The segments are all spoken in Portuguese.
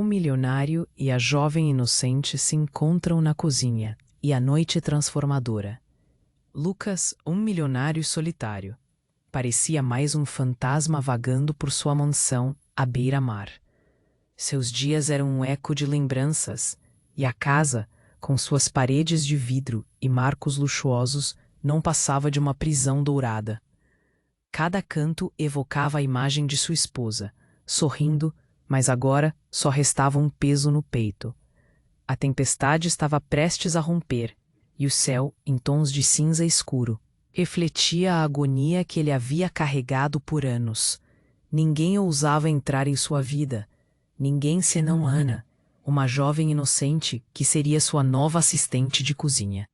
O milionário e a jovem inocente se encontram na cozinha, e a noite transformadora. Lucas, um milionário solitário, parecia mais um fantasma vagando por sua mansão à beira-mar. Seus dias eram um eco de lembranças, e a casa, com suas paredes de vidro e marcos luxuosos, não passava de uma prisão dourada. Cada canto evocava a imagem de sua esposa, sorrindo, mas agora só restava um peso no peito. A tempestade estava prestes a romper, e o céu, em tons de cinza escuro, refletia a agonia que ele havia carregado por anos. Ninguém ousava entrar em sua vida, ninguém senão Ana, uma jovem inocente que seria sua nova assistente de cozinha.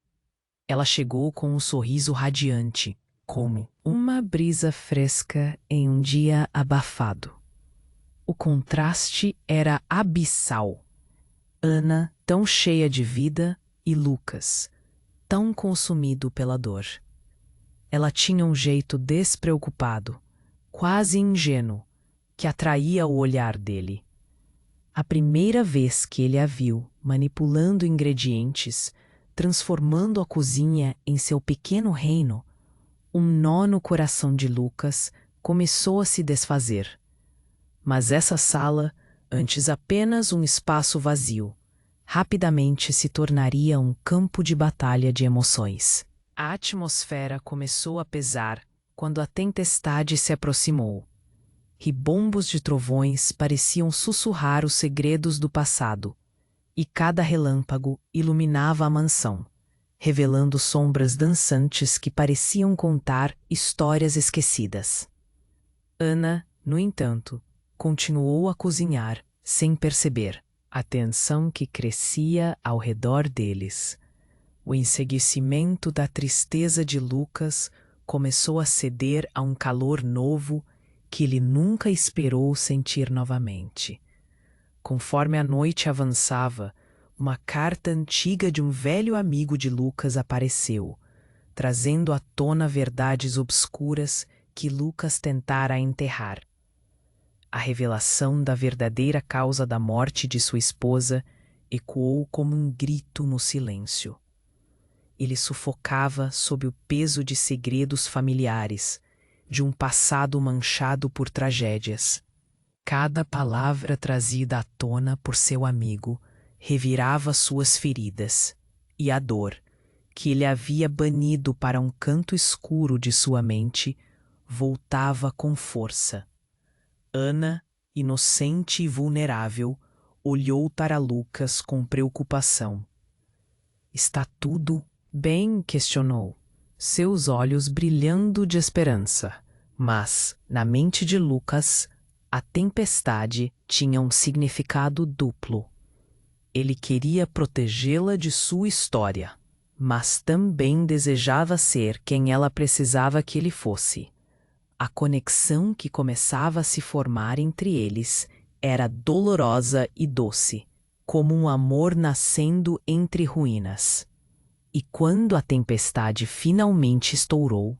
Ela chegou com um sorriso radiante, como uma brisa fresca em um dia abafado. O contraste era abissal. Ana, tão cheia de vida, e Lucas, tão consumido pela dor. Ela tinha um jeito despreocupado, quase ingênuo, que atraía o olhar dele. A primeira vez que ele a viu manipulando ingredientes, transformando a cozinha em seu pequeno reino, um nó no coração de Lucas começou a se desfazer. Mas essa sala, antes apenas um espaço vazio, rapidamente se tornaria um campo de batalha de emoções. A atmosfera começou a pesar quando a tempestade se aproximou. Ribombos de trovões pareciam sussurrar os segredos do passado, e cada relâmpago iluminava a mansão, revelando sombras dançantes que pareciam contar histórias esquecidas. Ana, no entanto, continuou a cozinhar, sem perceber a tensão que crescia ao redor deles. O enseguecimento da tristeza de Lucas começou a ceder a um calor novo que ele nunca esperou sentir novamente. Conforme a noite avançava, uma carta antiga de um velho amigo de Lucas apareceu, trazendo à tona verdades obscuras que Lucas tentara enterrar. A revelação da verdadeira causa da morte de sua esposa ecoou como um grito no silêncio. Ele sufocava sob o peso de segredos familiares, de um passado manchado por tragédias. Cada palavra trazida à tona por seu amigo revirava suas feridas, e a dor, que ele havia banido para um canto escuro de sua mente, voltava com força. Ana, inocente e vulnerável, olhou para Lucas com preocupação. "Está tudo bem?", questionou, seus olhos brilhando de esperança. Mas, na mente de Lucas, a tempestade tinha um significado duplo. Ele queria protegê-la de sua história, mas também desejava ser quem ela precisava que ele fosse. A conexão que começava a se formar entre eles era dolorosa e doce, como um amor nascendo entre ruínas. E quando a tempestade finalmente estourou,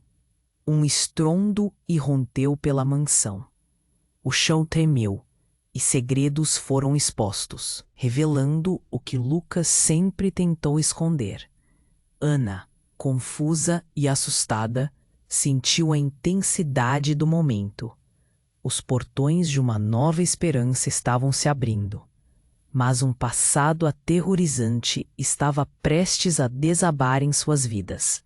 um estrondo irrompeu pela mansão. O chão tremeu, e segredos foram expostos, revelando o que Lucas sempre tentou esconder. Ana, confusa e assustada, sentiu a intensidade do momento. Os portões de uma nova esperança estavam se abrindo, mas um passado aterrorizante estava prestes a desabar em suas vidas.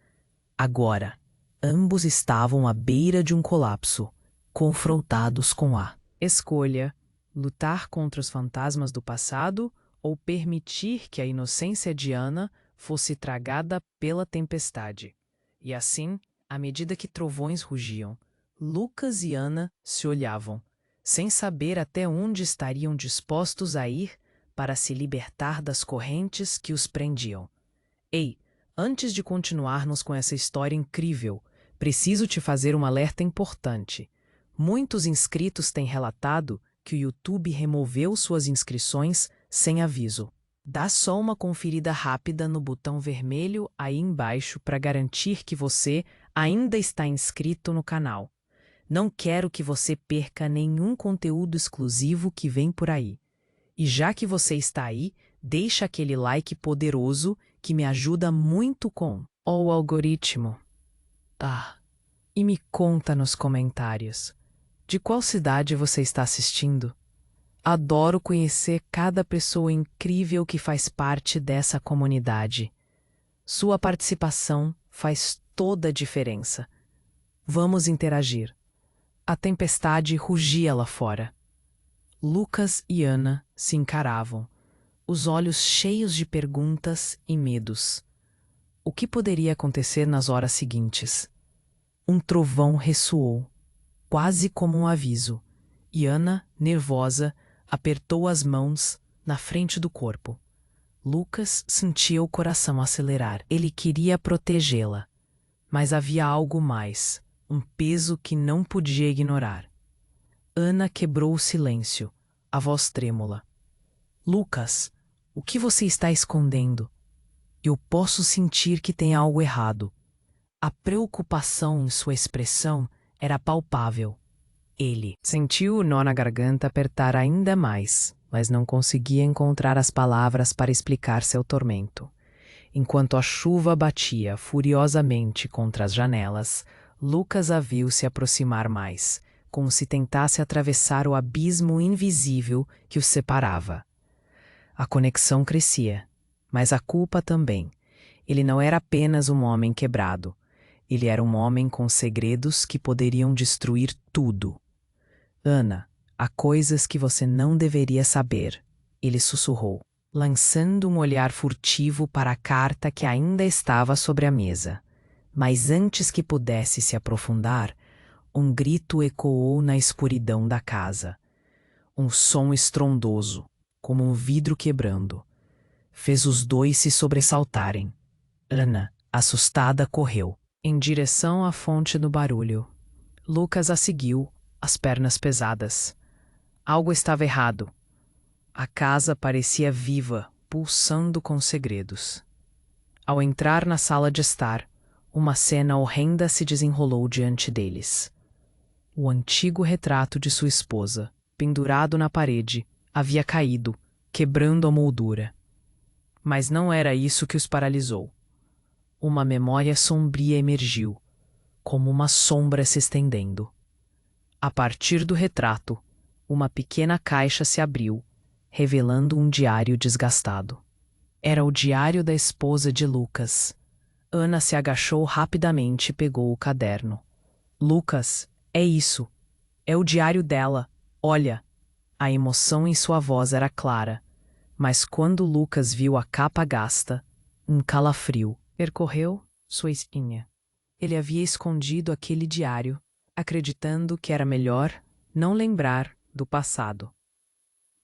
Agora, ambos estavam à beira de um colapso, confrontados com a escolha: lutar contra os fantasmas do passado ou permitir que a inocência de Ana fosse tragada pela tempestade. E assim, à medida que trovões rugiam, Lucas e Ana se olhavam, sem saber até onde estariam dispostos a ir para se libertar das correntes que os prendiam. Ei, antes de continuarmos com essa história incrível, preciso te fazer um alerta importante. Muitos inscritos têm relatado que o YouTube removeu suas inscrições sem aviso. Dá só uma conferida rápida no botão vermelho aí embaixo para garantir que você ainda está inscrito no canal. Não quero que você perca nenhum conteúdo exclusivo que vem por aí. E já que você está aí, deixa aquele like poderoso que me ajuda muito com o algoritmo. E me conta nos comentários, de qual cidade você está assistindo? Adoro conhecer cada pessoa incrível que faz parte dessa comunidade. Sua participação faz toda a diferença. Vamos interagir. A tempestade rugia lá fora. Lucas e Ana se encaravam, os olhos cheios de perguntas e medos. O que poderia acontecer nas horas seguintes? Um trovão ressoou, quase como um aviso, e Ana, nervosa, apertou as mãos na frente do corpo. Lucas sentia o coração acelerar. Ele queria protegê-la, mas havia algo mais, um peso que não podia ignorar. Ana quebrou o silêncio, a voz trêmula. Lucas, o que você está escondendo? Eu posso sentir que tem algo errado. A preocupação em sua expressão era palpável. Ele sentiu o nó na garganta apertar ainda mais, mas não conseguia encontrar as palavras para explicar seu tormento. Enquanto a chuva batia furiosamente contra as janelas, Lucas a viu se aproximar mais, como se tentasse atravessar o abismo invisível que os separava. A conexão crescia, mas a culpa também. Ele não era apenas um homem quebrado. Ele era um homem com segredos que poderiam destruir tudo. Ana, há coisas que você não deveria saber, ele sussurrou, lançando um olhar furtivo para a carta que ainda estava sobre a mesa. Mas antes que pudesse se aprofundar, um grito ecoou na escuridão da casa. Um som estrondoso, como um vidro quebrando, fez os dois se sobressaltarem. Ana, assustada, correu em direção à fonte do barulho. Lucas a seguiu, as pernas pesadas. Algo estava errado. A casa parecia viva, pulsando com segredos. Ao entrar na sala de estar, uma cena horrenda se desenrolou diante deles. O antigo retrato de sua esposa, pendurado na parede, havia caído, quebrando a moldura. Mas não era isso que os paralisou. Uma memória sombria emergiu, como uma sombra se estendendo. A partir do retrato, uma pequena caixa se abriu, revelando um diário desgastado. Era o diário da esposa de Lucas. Ana se agachou rapidamente e pegou o caderno. Lucas, é isso. É o diário dela. Olha. A emoção em sua voz era clara, mas quando Lucas viu a capa gasta, um calafrio percorreu sua espinha. Ele havia escondido aquele diário, acreditando que era melhor não lembrar do passado.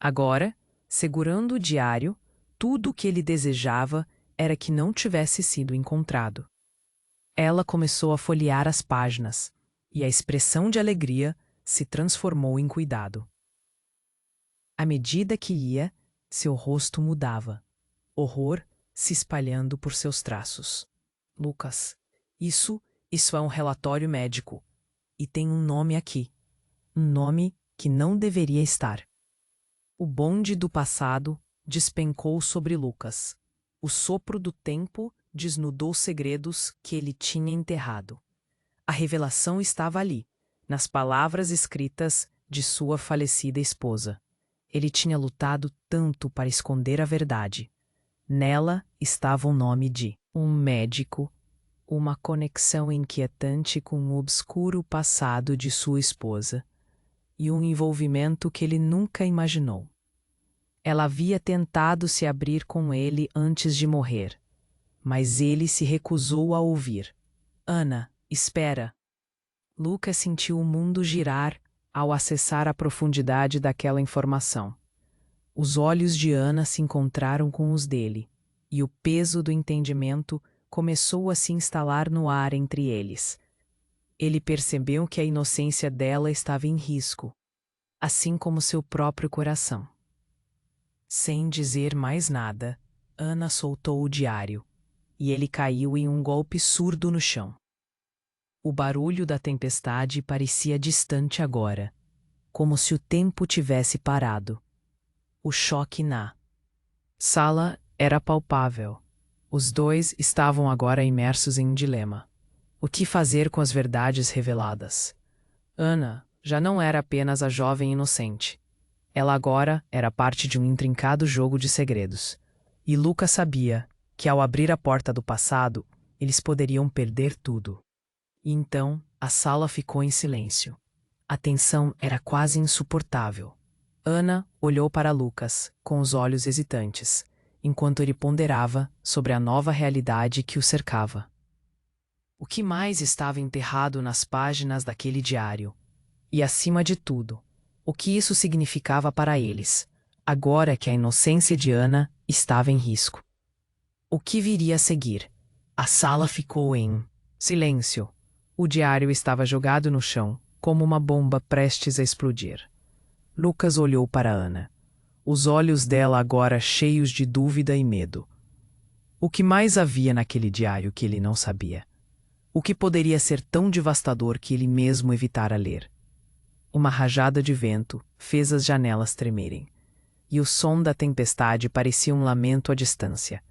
Agora, segurando o diário, tudo o que ele desejava era que não tivesse sido encontrado. Ela começou a folhear as páginas, e a expressão de alegria se transformou em cuidado. À medida que ia, seu rosto mudava, horror se espalhando por seus traços. Lucas, isso é um relatório médico. E tem um nome aqui. Um nome que não deveria estar. O bonde do passado despencou sobre Lucas. O sopro do tempo desnudou segredos que ele tinha enterrado. A revelação estava ali, nas palavras escritas de sua falecida esposa. Ele tinha lutado tanto para esconder a verdade. Nela estava o nome de um médico, uma conexão inquietante com o obscuro passado de sua esposa e um envolvimento que ele nunca imaginou. Ela havia tentado se abrir com ele antes de morrer, mas ele se recusou a ouvir. Ana, espera. Lucas sentiu o mundo girar ao acessar a profundidade daquela informação. Os olhos de Ana se encontraram com os dele, e o peso do entendimento começou a se instalar no ar entre eles. Ele percebeu que a inocência dela estava em risco, assim como seu próprio coração. Sem dizer mais nada, Ana soltou o diário, e ele caiu em um golpe surdo no chão. O barulho da tempestade parecia distante agora, como se o tempo tivesse parado. O choque na sala era palpável. Os dois estavam agora imersos em um dilema. O que fazer com as verdades reveladas? Ana já não era apenas a jovem inocente. Ela agora era parte de um intrincado jogo de segredos. E Lucas sabia que, ao abrir a porta do passado, eles poderiam perder tudo. E então, a sala ficou em silêncio. A tensão era quase insuportável. Ana olhou para Lucas, com os olhos hesitantes, enquanto ele ponderava sobre a nova realidade que o cercava. O que mais estava enterrado nas páginas daquele diário? E, acima de tudo, o que isso significava para eles, agora que a inocência de Ana estava em risco? O que viria a seguir? A sala ficou em silêncio. O diário estava jogado no chão, como uma bomba prestes a explodir. Lucas olhou para Ana, os olhos dela agora cheios de dúvida e medo. O que mais havia naquele diário que ele não sabia? O que poderia ser tão devastador que ele mesmo evitara ler? Uma rajada de vento fez as janelas tremerem, e o som da tempestade parecia um lamento à distância.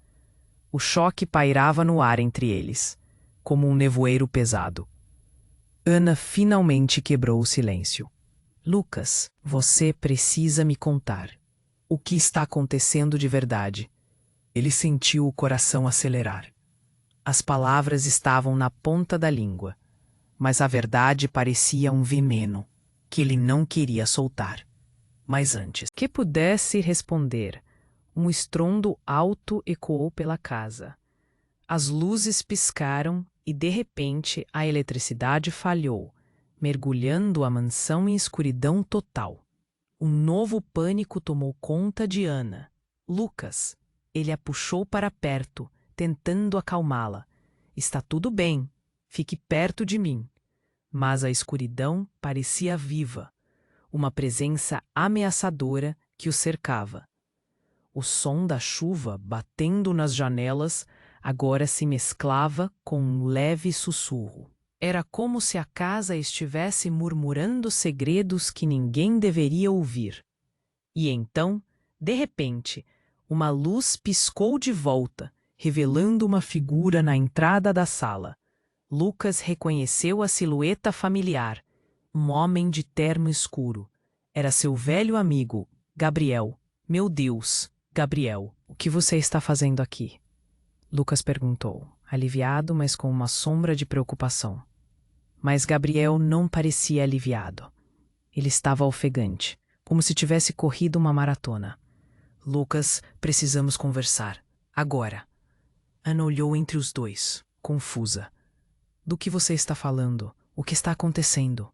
O choque pairava no ar entre eles, como um nevoeiro pesado. Ana finalmente quebrou o silêncio. Lucas, você precisa me contar. O que está acontecendo de verdade? Ele sentiu o coração acelerar. As palavras estavam na ponta da língua, mas a verdade parecia um veneno que ele não queria soltar. Mas antes que pudesse responder, um estrondo alto ecoou pela casa. As luzes piscaram e, de repente, a eletricidade falhou, mergulhando a mansão em escuridão total. Um novo pânico tomou conta de Ana. Lucas. Ele a puxou para perto, tentando acalmá-la. Está tudo bem. Fique perto de mim. Mas a escuridão parecia viva, uma presença ameaçadora que o cercava. O som da chuva batendo nas janelas agora se mesclava com um leve sussurro. Era como se a casa estivesse murmurando segredos que ninguém deveria ouvir. E então, de repente, uma luz piscou de volta, revelando uma figura na entrada da sala. Lucas reconheceu a silhueta familiar, um homem de terno escuro. Era seu velho amigo, Gabriel. Meu Deus, Gabriel, o que você está fazendo aqui? Lucas perguntou, aliviado, mas com uma sombra de preocupação. Mas Gabriel não parecia aliviado. Ele estava ofegante, como se tivesse corrido uma maratona. Lucas, precisamos conversar. Agora. Ana olhou entre os dois, confusa. Do que você está falando? O que está acontecendo?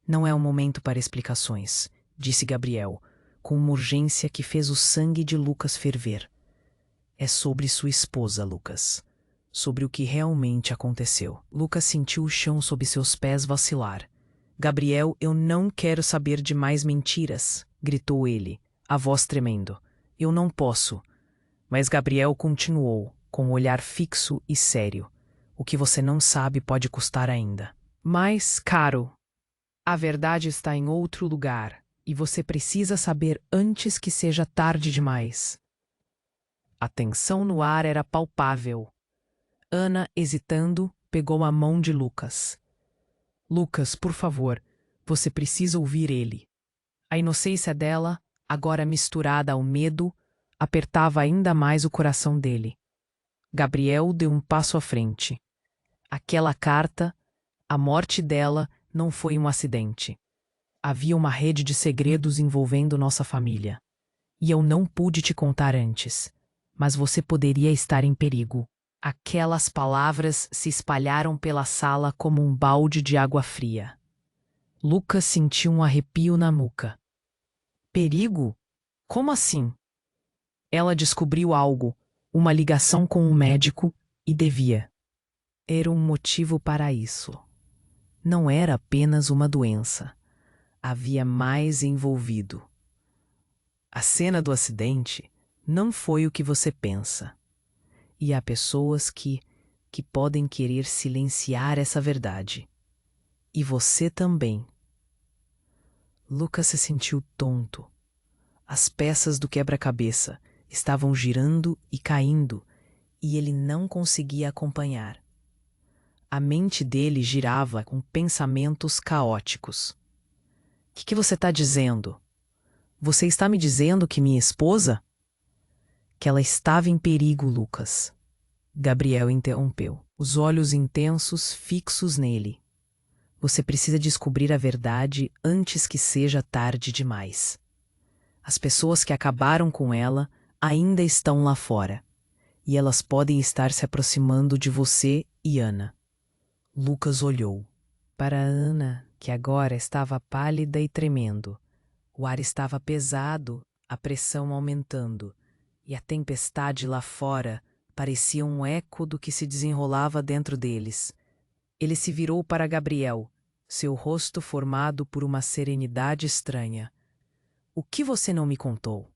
Não é um momento para explicações, disse Gabriel, com uma urgência que fez o sangue de Lucas ferver. É sobre sua esposa, Lucas. Sobre o que realmente aconteceu. Lucas sentiu o chão sob seus pés vacilar. Gabriel, eu não quero saber de mais mentiras, gritou ele, a voz tremendo. Eu não posso. Mas Gabriel continuou, com um olhar fixo e sério. O que você não sabe pode custar ainda. Mas, caro, a verdade está em outro lugar, e você precisa saber antes que seja tarde demais. A tensão no ar era palpável. Ana, hesitando, pegou a mão de Lucas. Lucas, por favor, você precisa ouvir ele. A inocência dela, agora misturada ao medo, apertava ainda mais o coração dele. Gabriel deu um passo à frente. Aquela carta, a morte dela, não foi um acidente. Havia uma rede de segredos envolvendo nossa família. E eu não pude te contar antes. Mas você poderia estar em perigo. Aquelas palavras se espalharam pela sala como um balde de água fria. Lucas sentiu um arrepio na nuca. Perigo? Como assim? Ela descobriu algo, uma ligação com um médico, e devia. Era um motivo para isso. Não era apenas uma doença. Havia mais envolvido. A cena do acidente não foi o que você pensa. E há pessoas que podem querer silenciar essa verdade. E você também. Lucas se sentiu tonto. As peças do quebra-cabeça estavam girando e caindo, e ele não conseguia acompanhar. A mente dele girava com pensamentos caóticos. O que você está dizendo? Você está me dizendo que minha esposa? Que ela estava em perigo, Lucas. Gabriel interrompeu, os olhos intensos fixos nele. Você precisa descobrir a verdade antes que seja tarde demais. As pessoas que acabaram com ela ainda estão lá fora, e elas podem estar se aproximando de você e Ana. Lucas olhou para Ana, que agora estava pálida e tremendo. O ar estava pesado, a pressão aumentando, e a tempestade lá fora parecia um eco do que se desenrolava dentro deles. Ele se virou para Gabriel, seu rosto formado por uma serenidade estranha. O que você não me contou?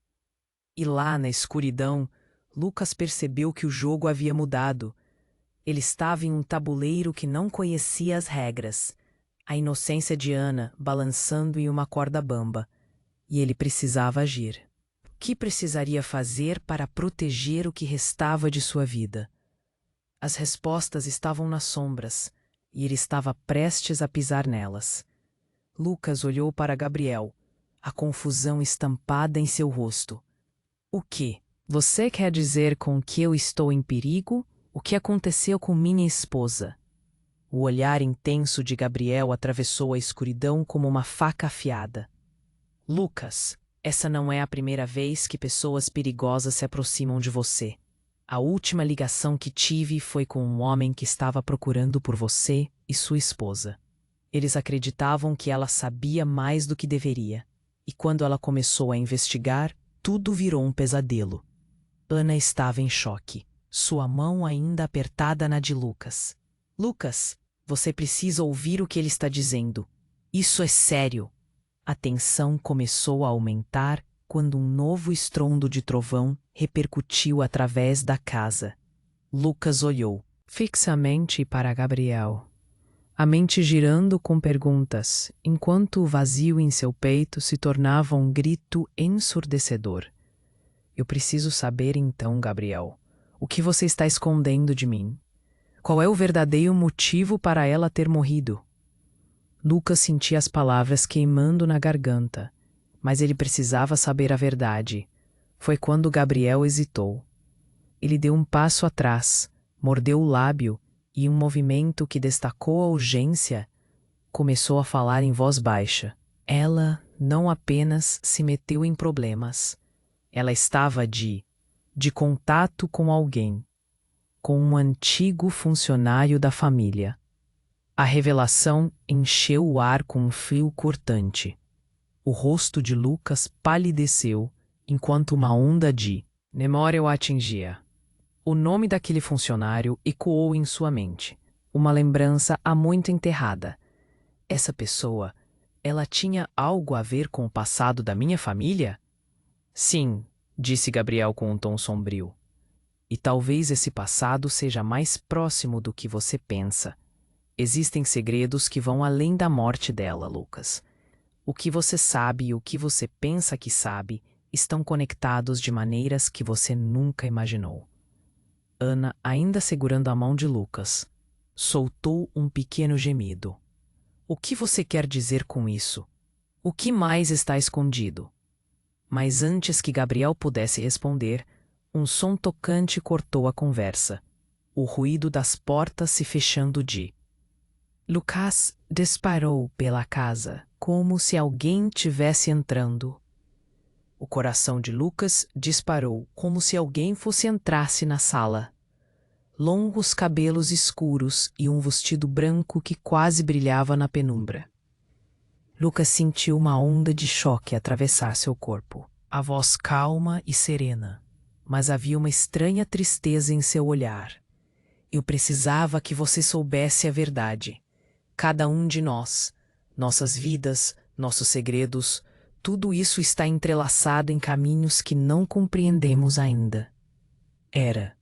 E lá, na escuridão, Lucas percebeu que o jogo havia mudado. Ele estava em um tabuleiro que não conhecia as regras. A inocência de Ana balançando em uma corda bamba. E ele precisava agir. O que precisaria fazer para proteger o que restava de sua vida? As respostas estavam nas sombras, e ele estava prestes a pisar nelas. Lucas olhou para Gabriel, a confusão estampada em seu rosto. O que? Você quer dizer com que eu estou em perigo? O que aconteceu com minha esposa? O olhar intenso de Gabriel atravessou a escuridão como uma faca afiada. Lucas, essa não é a primeira vez que pessoas perigosas se aproximam de você. A última ligação que tive foi com um homem que estava procurando por você e sua esposa. Eles acreditavam que ela sabia mais do que deveria. E quando ela começou a investigar, tudo virou um pesadelo. Ana estava em choque, sua mão ainda apertada na de Lucas. Lucas, você precisa ouvir o que ele está dizendo. Isso é sério. A tensão começou a aumentar quando um novo estrondo de trovão repercutiu através da casa. Lucas olhou fixamente para Gabriel, a mente girando com perguntas, enquanto o vazio em seu peito se tornava um grito ensurdecedor. Eu preciso saber então, Gabriel, o que você está escondendo de mim? Qual é o verdadeiro motivo para ela ter morrido? Lucas sentia as palavras queimando na garganta, mas ele precisava saber a verdade. Foi quando Gabriel hesitou. Ele deu um passo atrás, mordeu o lábio e, em um movimento que destacou a urgência, começou a falar em voz baixa. Ela não apenas se meteu em problemas. Ela estava de contato com alguém, com um antigo funcionário da família. A revelação encheu o ar com um frio cortante. O rosto de Lucas palideceu enquanto uma onda de memória o atingia. O nome daquele funcionário ecoou em sua mente, uma lembrança há muito enterrada. Essa pessoa, ela tinha algo a ver com o passado da minha família? Sim, disse Gabriel com um tom sombrio. E talvez esse passado seja mais próximo do que você pensa. Existem segredos que vão além da morte dela, Lucas. O que você sabe e o que você pensa que sabe estão conectados de maneiras que você nunca imaginou. Ana, ainda segurando a mão de Lucas, soltou um pequeno gemido. O que você quer dizer com isso? O que mais está escondido? Mas antes que Gabriel pudesse responder, um som tocante cortou a conversa. O ruído das portas se fechando de Lucas disparou pela casa, como se alguém tivesse entrando. O coração de Lucas disparou, como se alguém fosse entrasse na sala. Longos cabelos escuros e um vestido branco que quase brilhava na penumbra. Lucas sentiu uma onda de choque atravessar seu corpo. A voz calma e serena, mas havia uma estranha tristeza em seu olhar. Eu precisava que você soubesse a verdade. Cada um de nós, nossas vidas, nossos segredos, tudo isso está entrelaçado em caminhos que não compreendemos ainda. Era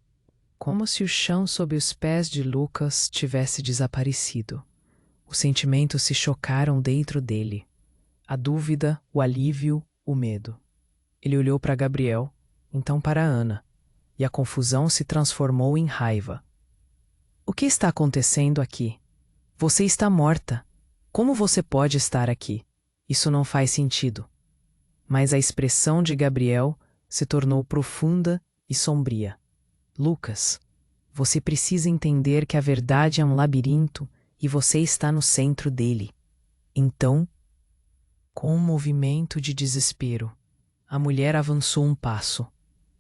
como se o chão sob os pés de Lucas tivesse desaparecido. Os sentimentos se chocaram dentro dele. A dúvida, o alívio, o medo. Ele olhou para Gabriel, então para Ana, e a confusão se transformou em raiva. O que está acontecendo aqui? Você está morta. Como você pode estar aqui? Isso não faz sentido. Mas a expressão de Gabriel se tornou profunda e sombria. Lucas, você precisa entender que a verdade é um labirinto e você está no centro dele. Então, com um movimento de desespero, a mulher avançou um passo,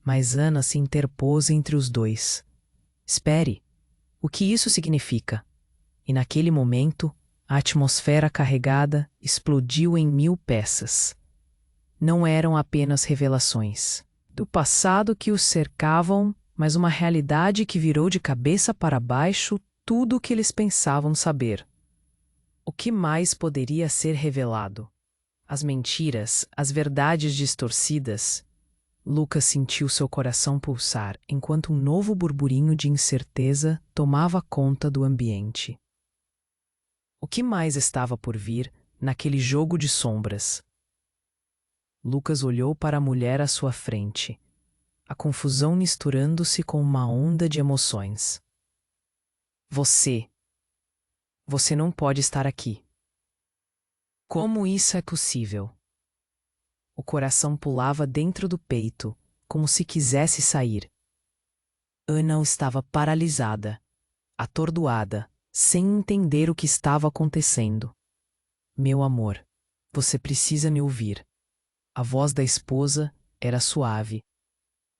mas Ana se interpôs entre os dois. Espere, o que isso significa? E naquele momento, a atmosfera carregada explodiu em 1000 peças. Não eram apenas revelações do passado que os cercavam, mas uma realidade que virou de cabeça para baixo tudo o que eles pensavam saber. O que mais poderia ser revelado? As mentiras, as verdades distorcidas. Lucas sentiu seu coração pulsar enquanto um novo burburinho de incerteza tomava conta do ambiente. O que mais estava por vir naquele jogo de sombras? Lucas olhou para a mulher à sua frente, a confusão misturando-se com uma onda de emoções. Você não pode estar aqui. Como isso é possível? O coração pulava dentro do peito, como se quisesse sair. Ana estava paralisada, atordoada, sem entender o que estava acontecendo. Meu amor, você precisa me ouvir. A voz da esposa era suave,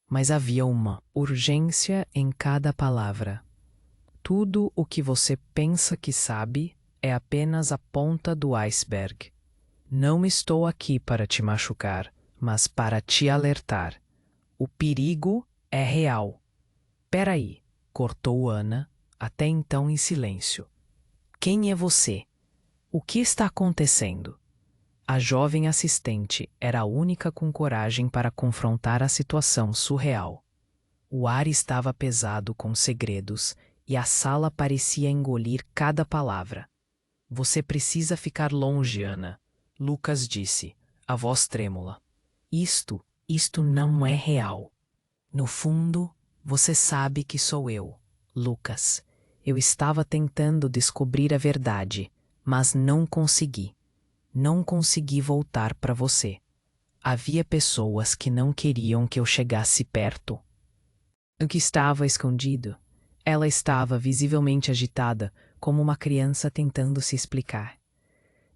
mas havia uma urgência em cada palavra. Tudo o que você pensa que sabe é apenas a ponta do iceberg. Não estou aqui para te machucar, mas para te alertar. O perigo é real. Peraí, cortou Ana, até então em silêncio. Quem é você? O que está acontecendo? A jovem assistente era a única com coragem para confrontar a situação surreal. O ar estava pesado com segredos e a sala parecia engolir cada palavra. Você precisa ficar longe, Ana, Lucas disse, a voz trêmula. Isto não é real. No fundo, você sabe que sou eu, Lucas. Eu estava tentando descobrir a verdade, mas não consegui. Não consegui voltar para você. Havia pessoas que não queriam que eu chegasse perto. O que estava escondido? Ela estava visivelmente agitada, como uma criança tentando se explicar.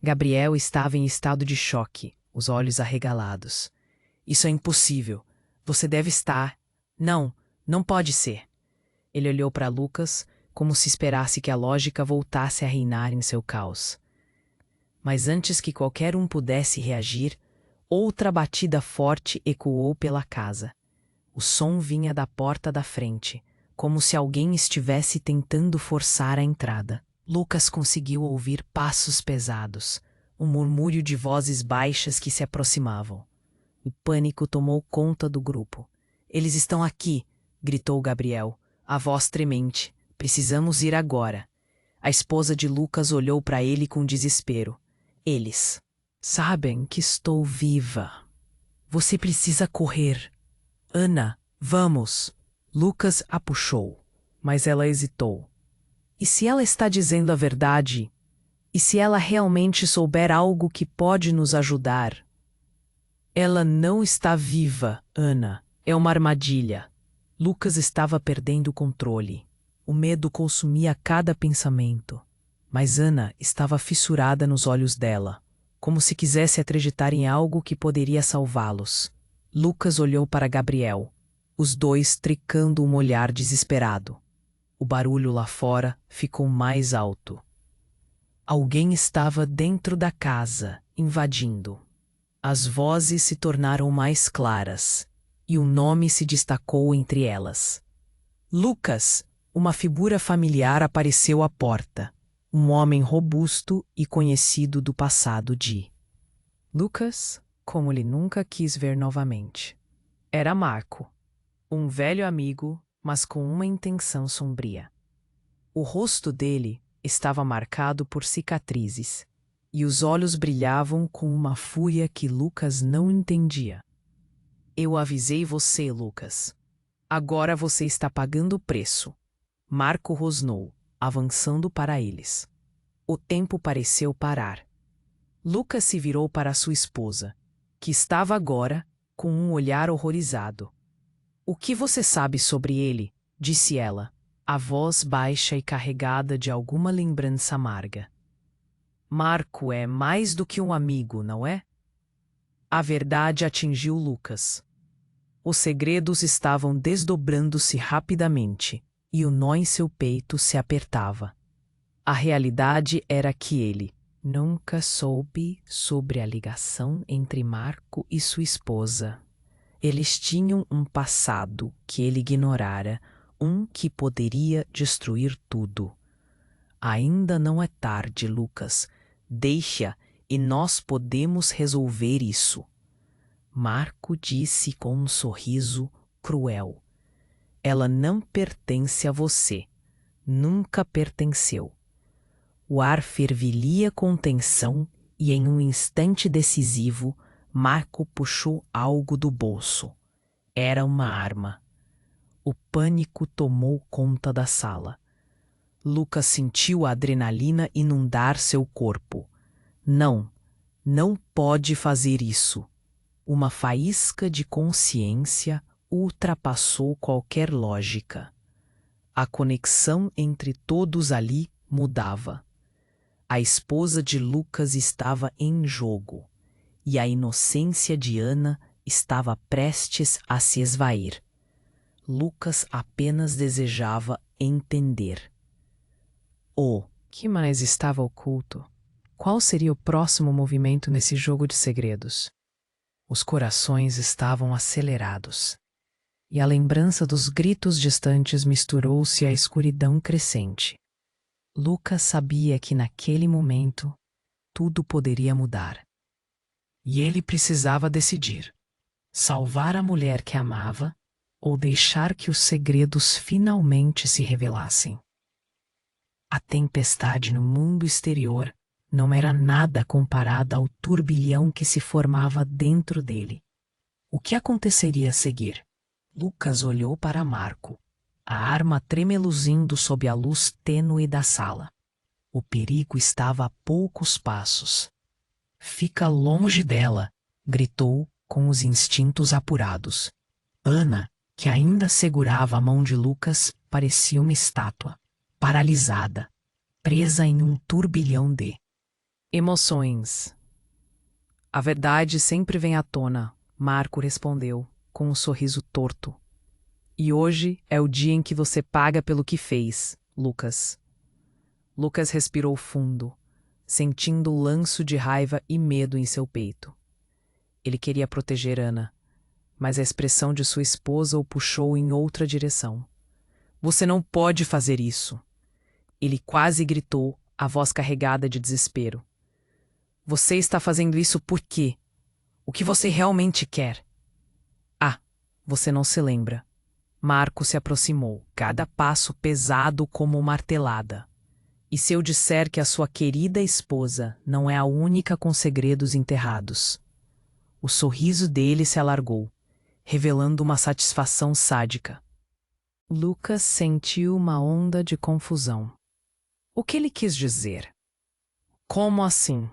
Gabriel estava em estado de choque, os olhos arregalados. Isso é impossível. Você deve estar. Não pode ser. Ele olhou para Lucas, como se esperasse que a lógica voltasse a reinar em seu caos. Mas antes que qualquer um pudesse reagir, outra batida forte ecoou pela casa. O som vinha da porta da frente, como se alguém estivesse tentando forçar a entrada. Lucas conseguiu ouvir passos pesados, um murmúrio de vozes baixas que se aproximavam. O pânico tomou conta do grupo. Eles estão aqui, gritou Gabriel, a voz tremente. Precisamos ir agora. A esposa de Lucas olhou para ele com desespero. Eles sabem que estou viva. Você precisa correr. Ana, vamos. Lucas a puxou, mas ela hesitou. E se ela está dizendo a verdade? E se ela realmente souber algo que pode nos ajudar? Ela não está viva, Ana. É uma armadilha. Lucas estava perdendo o controle. O medo consumia cada pensamento. Mas Ana estava fissurada nos olhos dela, como se quisesse acreditar em algo que poderia salvá-los. Lucas olhou para Gabriel, os dois tricando um olhar desesperado. O barulho lá fora ficou mais alto. Alguém estava dentro da casa, invadindo. As vozes se tornaram mais claras, e um nome se destacou entre elas. Lucas, uma figura familiar apareceu à porta. Um homem robusto e conhecido do passado de Lucas, como ele nunca quis ver novamente. Era Marco, um velho amigo, mas com uma intenção sombria. O rosto dele estava marcado por cicatrizes, e os olhos brilhavam com uma fúria que Lucas não entendia. Eu avisei você, Lucas. Agora você está pagando o preço. Marco rosnou, avançando para eles. O tempo pareceu parar. Lucas se virou para sua esposa, que estava agora com um olhar horrorizado. O que você sabe sobre ele? Disse ela, a voz baixa e carregada de alguma lembrança amarga. Marco é mais do que um amigo, não é? A verdade atingiu Lucas. Os segredos estavam desdobrando-se rapidamente, e o nó em seu peito se apertava. A realidade era que ele nunca soube sobre a ligação entre Marco e sua esposa. Eles tinham um passado que ele ignorara, um que poderia destruir tudo. Ainda não é tarde, Lucas. Deixa e nós podemos resolver isso. Marco disse com um sorriso cruel. Ela não pertence a você. Nunca pertenceu. O ar fervilha com tensão e, em um instante decisivo, Marco puxou algo do bolso. Era uma arma. O pânico tomou conta da sala. Lucas sentiu a adrenalina inundar seu corpo. Não, não pode fazer isso. Uma faísca de consciência ultrapassou qualquer lógica. A conexão entre todos ali mudava. A esposa de Lucas estava em jogo, e a inocência de Ana estava prestes a se esvair. Lucas apenas desejava entender. O que mais estava oculto? Qual seria o próximo movimento nesse jogo de segredos? Os corações estavam acelerados, e a lembrança dos gritos distantes misturou-se à escuridão crescente. Lucas sabia que naquele momento tudo poderia mudar. E ele precisava decidir: salvar a mulher que amava ou deixar que os segredos finalmente se revelassem. A tempestade no mundo exterior não era nada comparada ao turbilhão que se formava dentro dele. O que aconteceria a seguir? Lucas olhou para Marco, a arma tremeluzindo sob a luz tênue da sala. O perigo estava a poucos passos. Fica longe dela, gritou com os instintos apurados. Ana, que ainda segurava a mão de Lucas, parecia uma estátua, paralisada, presa em um turbilhão de emoções. A verdade sempre vem à tona, Marco respondeu, com um sorriso torto. E hoje é o dia em que você paga pelo que fez, Lucas. Lucas respirou fundo, sentindo o lanço de raiva e medo em seu peito. Ele queria proteger Ana, mas a expressão de sua esposa o puxou em outra direção. Você não pode fazer isso. Ele quase gritou, a voz carregada de desespero. Você está fazendo isso por quê? O que você realmente quer? Ah, você não se lembra. Marco se aproximou, cada passo pesado como martelada. E se eu disser que a sua querida esposa não é a única com segredos enterrados? O sorriso dele se alargou, revelando uma satisfação sádica. Lucas sentiu uma onda de confusão. O que ele quis dizer? Como assim?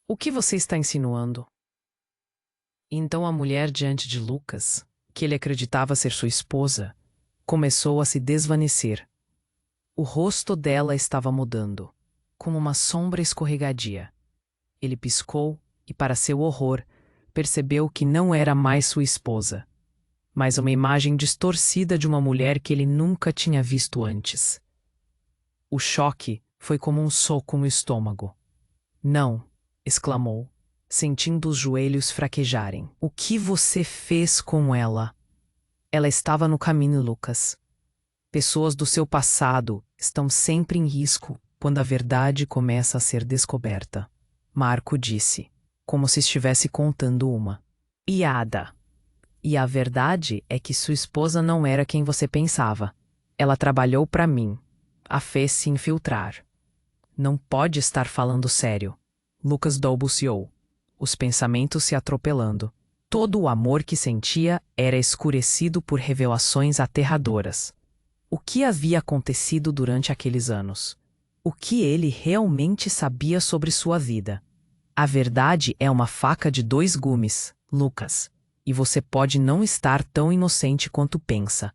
O que você está insinuando? Então a mulher diante de Lucas, que ele acreditava ser sua esposa, começou a se desvanecer. O rosto dela estava mudando, como uma sombra escorregadia. Ele piscou e, para seu horror, percebeu que não era mais sua esposa, mas uma imagem distorcida de uma mulher que ele nunca tinha visto antes. O choque foi como um soco no estômago. Não, exclamou, sentindo os joelhos fraquejarem. O que você fez com ela? Ela estava no caminho, Lucas. Pessoas do seu passado estão sempre em risco quando a verdade começa a ser descoberta. Marco disse, como se estivesse contando uma piada. E a verdade é que sua esposa não era quem você pensava. Ela trabalhou para mim. A fez se infiltrar. Não pode estar falando sério. Lucas balbuciou, os pensamentos se atropelando. Todo o amor que sentia era escurecido por revelações aterradoras. O que havia acontecido durante aqueles anos? O que ele realmente sabia sobre sua vida? A verdade é uma faca de dois gumes, Lucas, e você pode não estar tão inocente quanto pensa.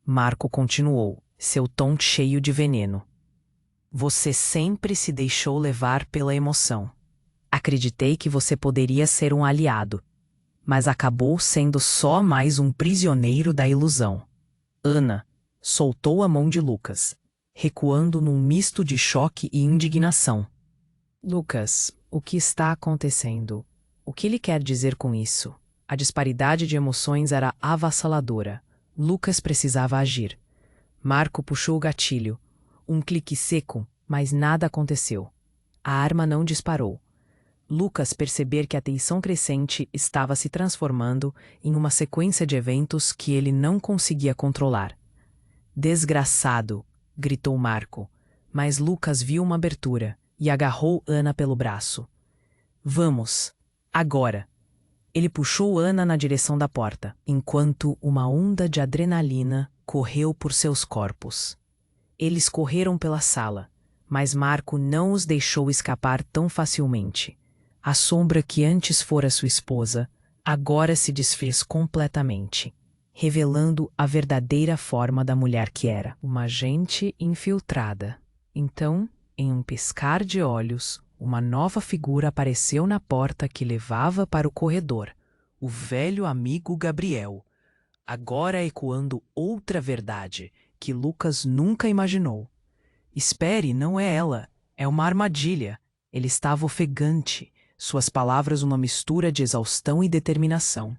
Marco continuou, seu tom cheio de veneno. Você sempre se deixou levar pela emoção. Acreditei que você poderia ser um aliado, mas acabou sendo só mais um prisioneiro da ilusão. Ana soltou a mão de Lucas, recuando num misto de choque e indignação. Lucas, o que está acontecendo? O que ele quer dizer com isso? A disparidade de emoções era avassaladora. Lucas precisava agir. Marco puxou o gatilho. Um clique seco, mas nada aconteceu. A arma não disparou. Lucas percebeu que a tensão crescente estava se transformando em uma sequência de eventos que ele não conseguia controlar. Desgraçado, gritou Marco, mas Lucas viu uma abertura e agarrou Ana pelo braço. Vamos, agora! Ele puxou Ana na direção da porta, enquanto uma onda de adrenalina correu por seus corpos. Eles correram pela sala, mas Marco não os deixou escapar tão facilmente. A sombra que antes fora sua esposa, agora se desfez completamente, revelando a verdadeira forma da mulher que era, uma agente infiltrada. Então, em um piscar de olhos, uma nova figura apareceu na porta que levava para o corredor, o velho amigo Gabriel, agora ecoando outra verdade que Lucas nunca imaginou. Espere, não é ela, é uma armadilha. Ele estava ofegante, suas palavras uma mistura de exaustão e determinação.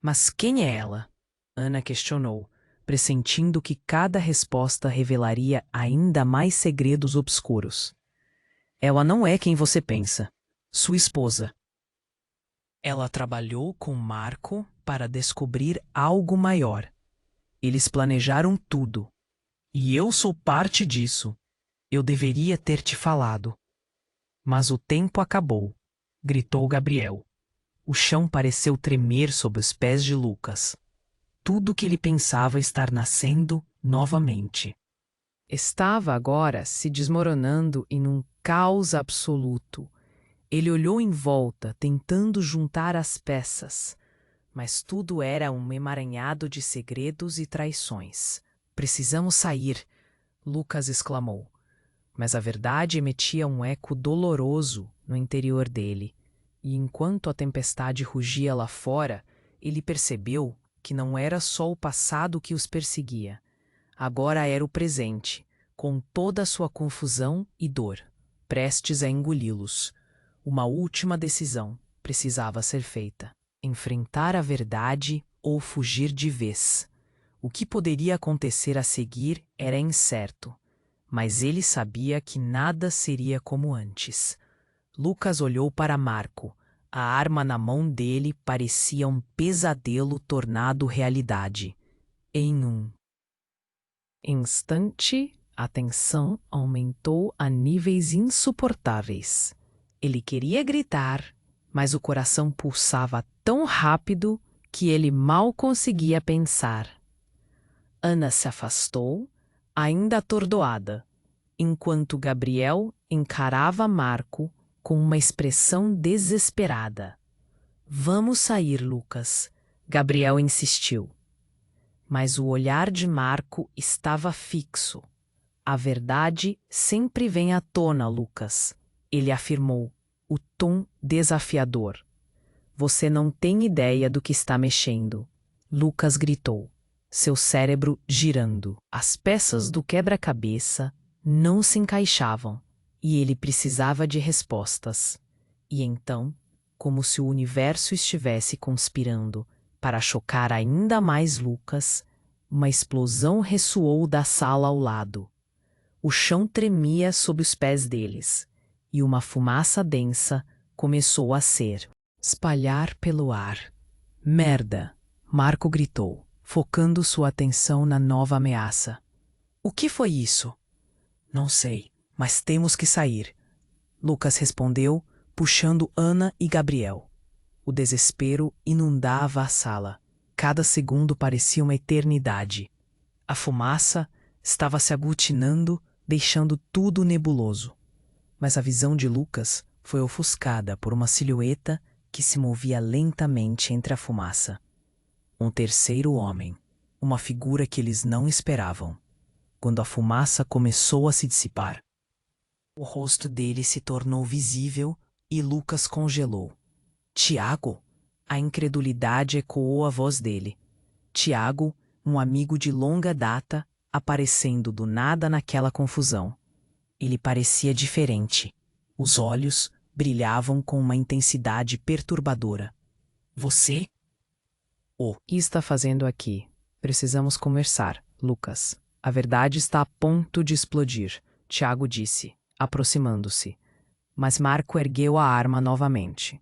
Mas quem é ela? Ana questionou, pressentindo que cada resposta revelaria ainda mais segredos obscuros. Ela não é quem você pensa. Sua esposa. Ela trabalhou com Marco para descobrir algo maior. Eles planejaram tudo. E eu sou parte disso. Eu deveria ter te falado. Mas o tempo acabou, gritou Gabriel. O chão pareceu tremer sob os pés de Lucas. Tudo que ele pensava estar nascendo novamente. Estava agora se desmoronando em um caos absoluto. Ele olhou em volta, tentando juntar as peças, mas tudo era um emaranhado de segredos e traições. Precisamos sair, Lucas exclamou. Mas a verdade emitia um eco doloroso no interior dele, e enquanto a tempestade rugia lá fora, ele percebeu que não era só o passado que os perseguia. Agora era o presente, com toda a sua confusão e dor, prestes a engoli-los. Uma última decisão precisava ser feita: enfrentar a verdade ou fugir de vez. O que poderia acontecer a seguir era incerto, mas ele sabia que nada seria como antes. Lucas olhou para Marco. A arma na mão dele parecia um pesadelo tornado realidade. Em um instante, a tensão aumentou a níveis insuportáveis. Ele queria gritar, mas o coração pulsava tão rápido que ele mal conseguia pensar. Ana se afastou, ainda atordoada, enquanto Gabriel encarava Marco com uma expressão desesperada. Vamos sair, Lucas, Gabriel insistiu. Mas o olhar de Marco estava fixo. A verdade sempre vem à tona, Lucas, ele afirmou, o tom desafiador. Você não tem ideia do que está mexendo, Lucas gritou, seu cérebro girando. As peças do quebra-cabeça não se encaixavam e ele precisava de respostas. E então, como se o universo estivesse conspirando para chocar ainda mais Lucas, uma explosão ressoou da sala ao lado. O chão tremia sob os pés deles, e uma fumaça densa começou a espalhar pelo ar. Merda! Marco gritou, focando sua atenção na nova ameaça. O que foi isso? Não sei, mas temos que sair. Lucas respondeu, puxando Ana e Gabriel. O desespero inundava a sala. Cada segundo parecia uma eternidade. A fumaça estava se aglutinando, deixando tudo nebuloso. Mas a visão de Lucas foi ofuscada por uma silhueta que se movia lentamente entre a fumaça. Um terceiro homem, uma figura que eles não esperavam. Quando a fumaça começou a se dissipar, o rosto dele se tornou visível e Lucas congelou. Tiago? A incredulidade ecoou a voz dele. Tiago, um amigo de longa data, aparecendo do nada naquela confusão. Ele parecia diferente. Os olhos brilhavam com uma intensidade perturbadora. Você? O que está fazendo aqui? Precisamos conversar, Lucas. A verdade está a ponto de explodir, Tiago disse, aproximando-se. Mas Marco ergueu a arma novamente.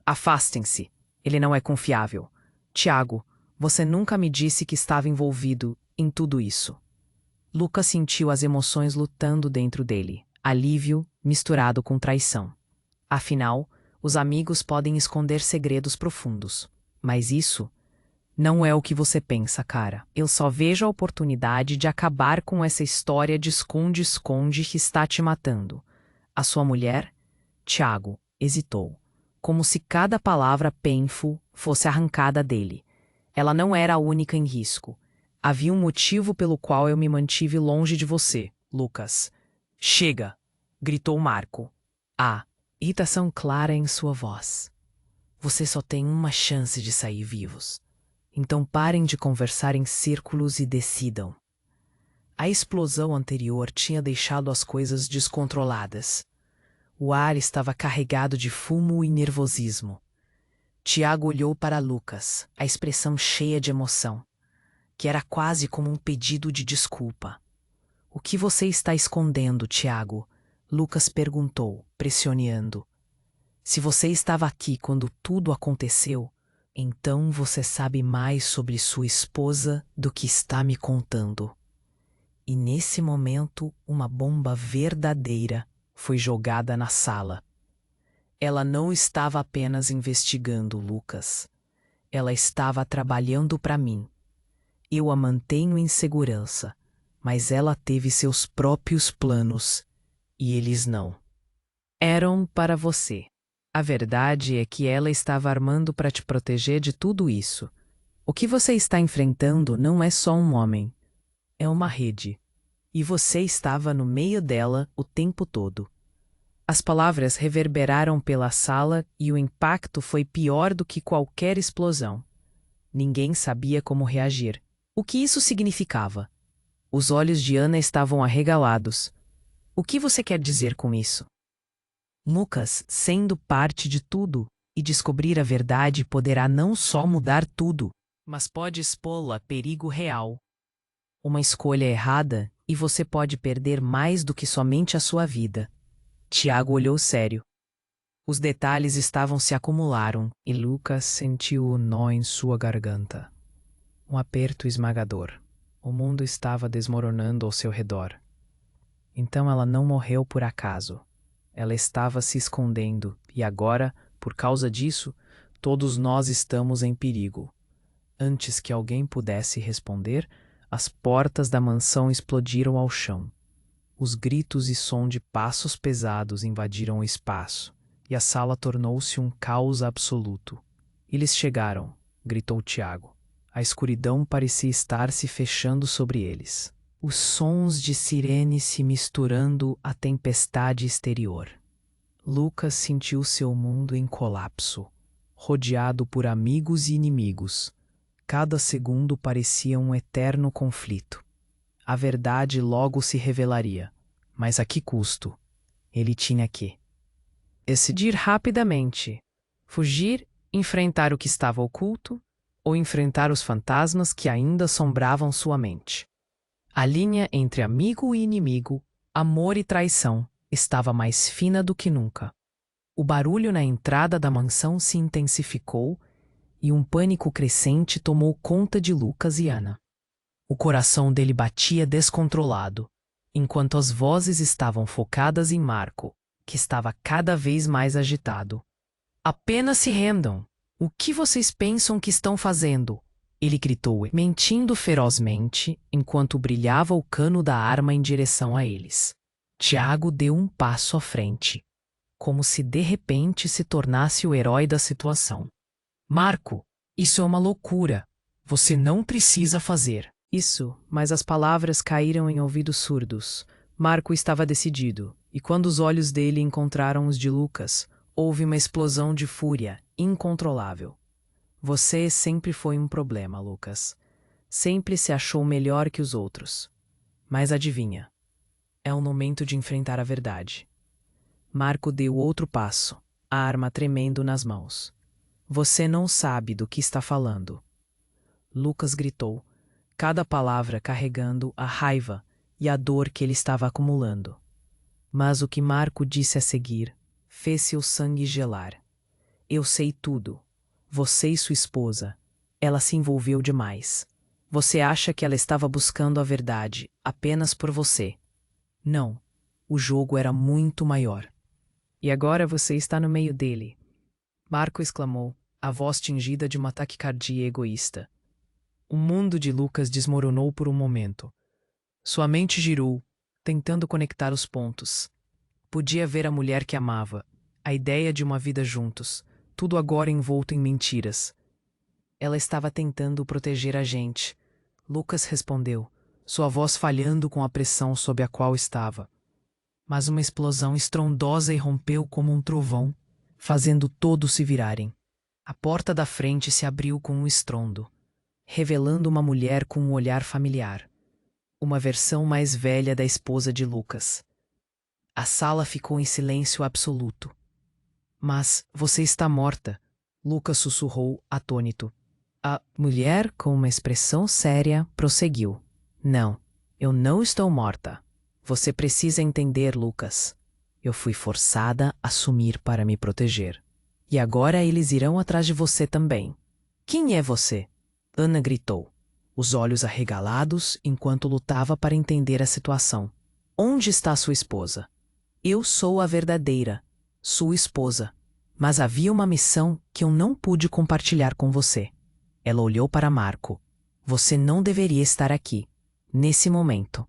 Afastem-se. Ele não é confiável. Tiago, você nunca me disse que estava envolvido em tudo isso. Lucas sentiu as emoções lutando dentro dele, alívio misturado com traição. Afinal, os amigos podem esconder segredos profundos. Mas isso não é o que você pensa, cara. Eu só vejo a oportunidade de acabar com essa história de esconde-esconde que está te matando. A sua mulher? Tiago hesitou, como se cada palavra painful fosse arrancada dele. Ela não era a única em risco. Havia um motivo pelo qual eu me mantive longe de você, Lucas. Chega! Gritou Marco. A irritação clara em sua voz. Você só tem uma chance de sair vivos. Então parem de conversar em círculos e decidam. A explosão anterior tinha deixado as coisas descontroladas. O ar estava carregado de fumo e nervosismo. Tiago olhou para Lucas, a expressão cheia de emoção, que era quase como um pedido de desculpa. O que você está escondendo, Tiago? Lucas perguntou, pressionando. Se você estava aqui quando tudo aconteceu, então você sabe mais sobre sua esposa do que está me contando. E nesse momento, uma bomba verdadeira foi jogada na sala. Ela não estava apenas investigando Lucas. Ela estava trabalhando para mim. Eu a mantenho em segurança, mas ela teve seus próprios planos, e eles não eram para você. A verdade é que ela estava armando para te proteger de tudo isso. O que você está enfrentando não é só um homem. É uma rede. E você estava no meio dela o tempo todo. As palavras reverberaram pela sala e o impacto foi pior do que qualquer explosão. Ninguém sabia como reagir. O que isso significava? Os olhos de Ana estavam arregalados. O que você quer dizer com isso? Lucas, sendo parte de tudo, e descobrir a verdade poderá não só mudar tudo, mas pode expô-la a perigo real. Uma escolha errada e você pode perder mais do que somente a sua vida. Tiago olhou sério. Os detalhes estavam se acumularam e Lucas sentiu o nó em sua garganta. Um aperto esmagador. O mundo estava desmoronando ao seu redor. Então ela não morreu por acaso. Ela estava se escondendo e agora, por causa disso, todos nós estamos em perigo. Antes que alguém pudesse responder, as portas da mansão explodiram ao chão. Os gritos e som de passos pesados invadiram o espaço, e a sala tornou-se um caos absoluto. Eles chegaram, gritou Tiago. A escuridão parecia estar se fechando sobre eles. Os sons de sirene se misturando à tempestade exterior. Lucas sentiu seu mundo em colapso, rodeado por amigos e inimigos. Cada segundo parecia um eterno conflito. A verdade logo se revelaria, mas a que custo? Ele tinha que decidir rapidamente. Fugir, enfrentar o que estava oculto, ou enfrentar os fantasmas que ainda assombravam sua mente. A linha entre amigo e inimigo, amor e traição, estava mais fina do que nunca. O barulho na entrada da mansão se intensificou e um pânico crescente tomou conta de Lucas e Ana. O coração dele batia descontrolado, enquanto as vozes estavam focadas em Marco, que estava cada vez mais agitado. Apenas se rendam, O que vocês pensam que estão fazendo? Ele gritou, mentindo ferozmente, enquanto brilhava o cano da arma em direção a eles. Tiago deu um passo à frente, como se de repente se tornasse o herói da situação. Marco, isso é uma loucura. Você não precisa fazer isso, mas as palavras caíram em ouvidos surdos. Marco estava decidido, e quando os olhos dele encontraram os de Lucas, houve uma explosão de fúria incontrolável. Você sempre foi um problema, Lucas. Sempre se achou melhor que os outros. Mas adivinha, é o momento de enfrentar a verdade. Marco deu outro passo, a arma tremendo nas mãos. Você não sabe do que está falando. Lucas gritou, cada palavra carregando a raiva e a dor que ele estava acumulando. Mas o que Marco disse a seguir fez seu sangue gelar. Eu sei tudo. Você e sua esposa. Ela se envolveu demais. Você acha que ela estava buscando a verdade apenas por você. Não. O jogo era muito maior. E agora você está no meio dele. Marco exclamou, a voz tingida de uma taquicardia egoísta. O mundo de Lucas desmoronou por um momento. Sua mente girou, tentando conectar os pontos. Podia ver a mulher que amava, a ideia de uma vida juntos, tudo agora envolto em mentiras. Ela estava tentando proteger a gente. Lucas respondeu, sua voz falhando com a pressão sob a qual estava. Mas uma explosão estrondosa irrompeu como um trovão, fazendo todos se virarem. A porta da frente se abriu com um estrondo, revelando uma mulher com um olhar familiar. Uma versão mais velha da esposa de Lucas. A sala ficou em silêncio absoluto. Mas você está morta, Lucas sussurrou, atônito. A mulher, com uma expressão séria, prosseguiu. Não, eu não estou morta. Você precisa entender, Lucas. Eu fui forçada a sumir para me proteger. E agora eles irão atrás de você também. Quem é você? Ana gritou, os olhos arregalados enquanto lutava para entender a situação. Onde está sua esposa? Eu sou a verdadeira, sua esposa. Mas havia uma missão que eu não pude compartilhar com você. Ela olhou para Marco. Você não deveria estar aqui, nesse momento.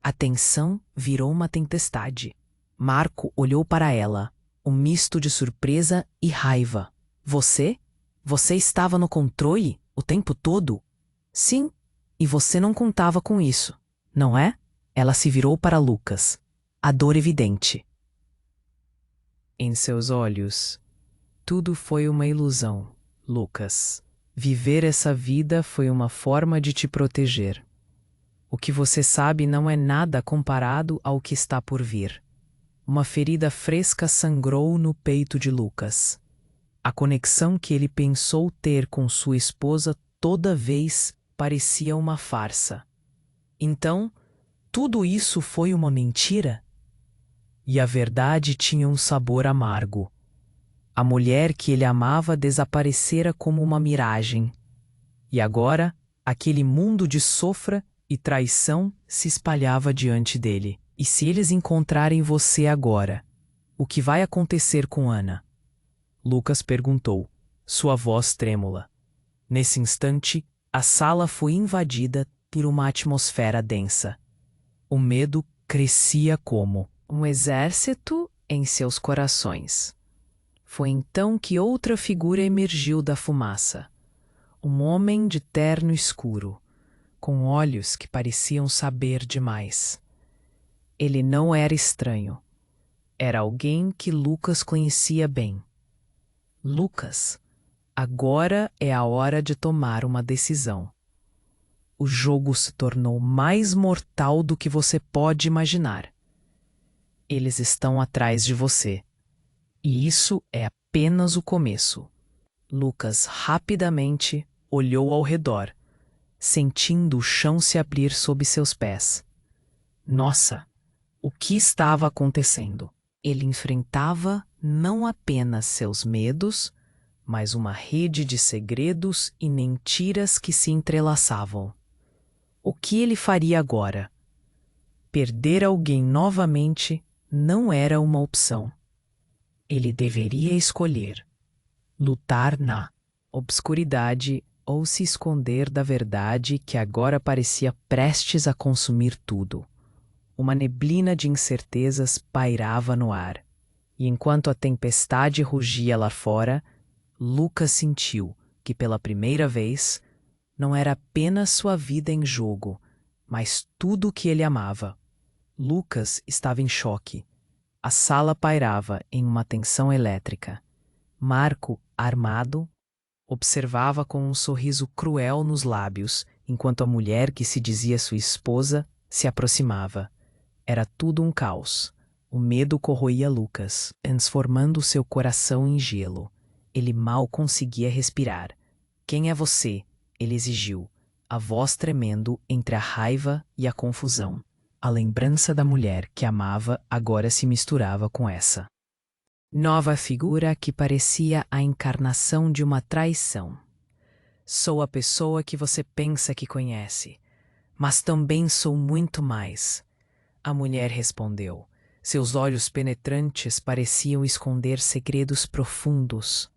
A tensão virou uma tempestade. Marco olhou para ela, um misto de surpresa e raiva. Você? Você estava no controle o tempo todo? Sim, e você não contava com isso, não é? Ela se virou para Lucas, a dor evidente. Em seus olhos, tudo foi uma ilusão, Lucas. Viver essa vida foi uma forma de te proteger. O que você sabe não é nada comparado ao que está por vir. Uma ferida fresca sangrou no peito de Lucas. A conexão que ele pensou ter com sua esposa toda vez parecia uma farsa. Então, tudo isso foi uma mentira? E a verdade tinha um sabor amargo. A mulher que ele amava desaparecera como uma miragem. E agora, aquele mundo de sofra e traição se espalhava diante dele. E se eles encontrarem você agora, o que vai acontecer com Ana? Lucas perguntou, sua voz trêmula. Nesse instante, a sala foi invadida por uma atmosfera densa. O medo crescia como um exército em seus corações. Foi então que outra figura emergiu da fumaça. Um homem de terno escuro, com olhos que pareciam saber demais. Ele não era estranho. Era alguém que Lucas conhecia bem. Lucas, agora é a hora de tomar uma decisão. O jogo se tornou mais mortal do que você pode imaginar. Eles estão atrás de você. E isso é apenas o começo. Lucas rapidamente olhou ao redor, sentindo o chão se abrir sob seus pés. Nossa, o que estava acontecendo? Ele enfrentava não apenas seus medos, mas uma rede de segredos e mentiras que se entrelaçavam. O que ele faria agora? Perder alguém novamente não era uma opção. Ele deveria escolher. lutar na obscuridade ou se esconder da verdade que agora parecia prestes a consumir tudo. Uma neblina de incertezas pairava no ar, e enquanto a tempestade rugia lá fora, Lucas sentiu que pela primeira vez não era apenas sua vida em jogo, mas tudo o que ele amava. Lucas estava em choque. A sala pairava em uma tensão elétrica. Marco, armado, observava com um sorriso cruel nos lábios, enquanto a mulher que se dizia sua esposa se aproximava. Era tudo um caos. O medo corroía Lucas, transformando seu coração em gelo. Ele mal conseguia respirar. "Quem é você?" ele exigiu, a voz tremendo entre a raiva e a confusão. A lembrança da mulher que amava agora se misturava com essa nova figura que parecia a encarnação de uma traição. "Sou a pessoa que você pensa que conhece, mas também sou muito mais", a mulher respondeu. Seus olhos penetrantes pareciam esconder segredos profundos.